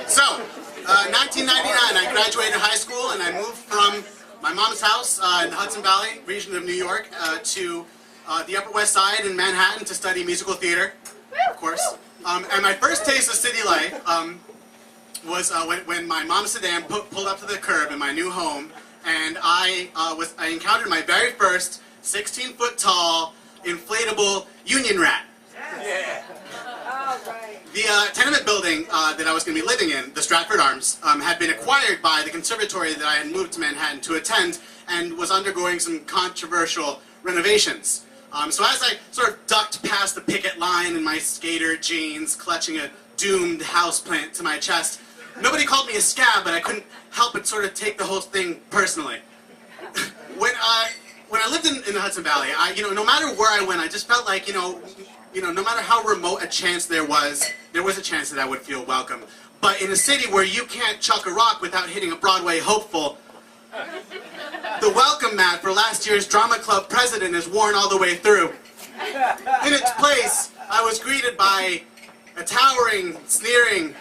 So, 1999, I graduated high school and I moved from my mom's house in the Hudson Valley region of New York to the Upper West Side in Manhattan to study musical theater, of course. And my first taste of city life was when my mom's sedan pulled up to the curb in my new home, and I encountered my very first 16-foot tall inflatable Union Rat. Yeah. The tenement building that I was going to be living in, the Stratford Arms, had been acquired by the conservatory that I had moved to Manhattan to attend and was undergoing some controversial renovations. So as I sort of ducked past the picket line in my skater jeans, clutching a doomed houseplant to my chest, nobody called me a scab, but I couldn't help but sort of take the whole thing personally. When I lived in the Hudson Valley, no matter where I went, I just felt like, no matter how remote a chance there was a chance that I would feel welcome. But in a city where you can't chuck a rock without hitting a Broadway hopeful, the welcome mat for last year's drama club president is worn all the way through. In its place, I was greeted by a towering, sneering,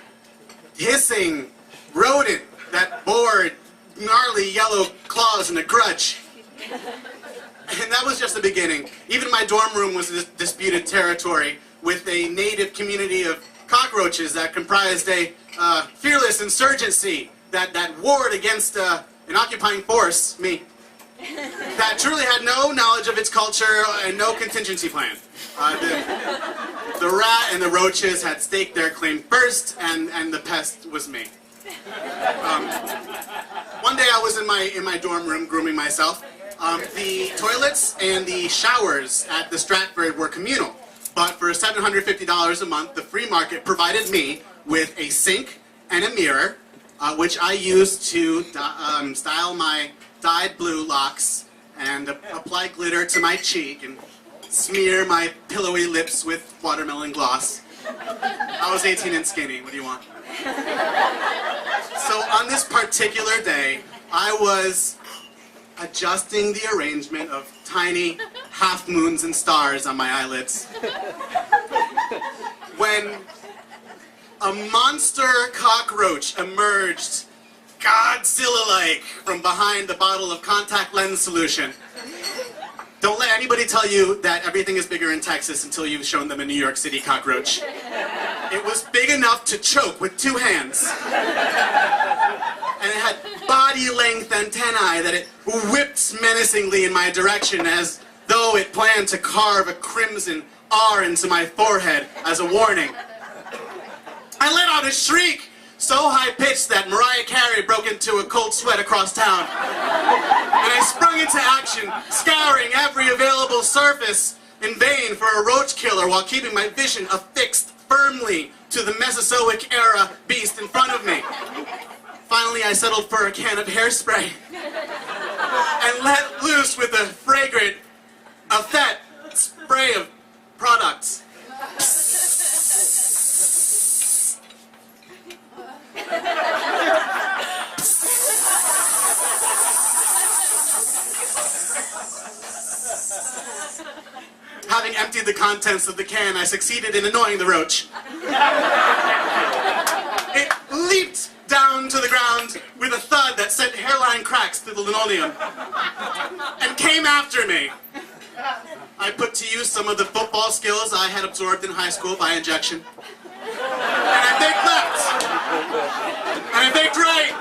hissing rodent that bore gnarly yellow claws and a grudge. And that was just the beginning. Even my dorm room was disputed territory with a native community of cockroaches that comprised a fearless insurgency that warred against an occupying force, me, that truly had no knowledge of its culture and no contingency plan. The rat and the roaches had staked their claim first, and the pest was me. One day I was in my dorm room grooming myself. The toilets and the showers at the Stratford were communal, but for $750 a month, the free market provided me with a sink and a mirror, which I used to style my dyed blue locks and apply glitter to my cheek and smear my pillowy lips with watermelon gloss. I was 18 and skinny, what do you want? So on this particular day, I was adjusting the arrangement of tiny half moons and stars on my eyelids when a monster cockroach emerged, Godzilla-like, from behind the bottle of contact lens solution. Don't let anybody tell you that everything is bigger in Texas until you've shown them a New York City cockroach. It was big enough to choke with 2 hands. And it had body-length antennae that it whipped menacingly in my direction as though it planned to carve a crimson R into my forehead as a warning. I let out a shriek, so high-pitched that Mariah Carey broke into a cold sweat across town. And I sprung into action, scouring every available surface in vain for a roach killer while keeping my vision affixed firmly to the Mesozoic-era beast in front of me. Finally, I settled for a can of hairspray and let loose with a fragrant, effete spray of products. Having emptied the contents of the can, I succeeded in annoying the roach. It leaped down to the ground with a thud that sent hairline cracks through the linoleum and came after me. I put to use some of the football skills I had absorbed in high school by injection. And I faked left. And I faked right.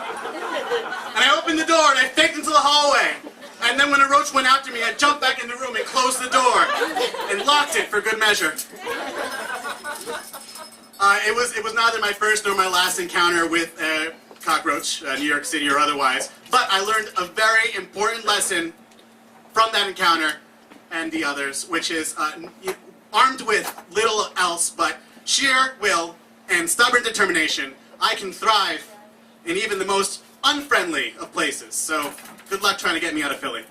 And I opened the door and I faked into the hallway. And then when a roach went after me, I jumped back in the room and closed the door and locked it for good measure. It was neither my first nor my last encounter with a cockroach, New York City or otherwise, but I learned a very important lesson from that encounter and the others, which is armed with little else but sheer will and stubborn determination, I can thrive in even the most unfriendly of places. So good luck trying to get me out of Philly.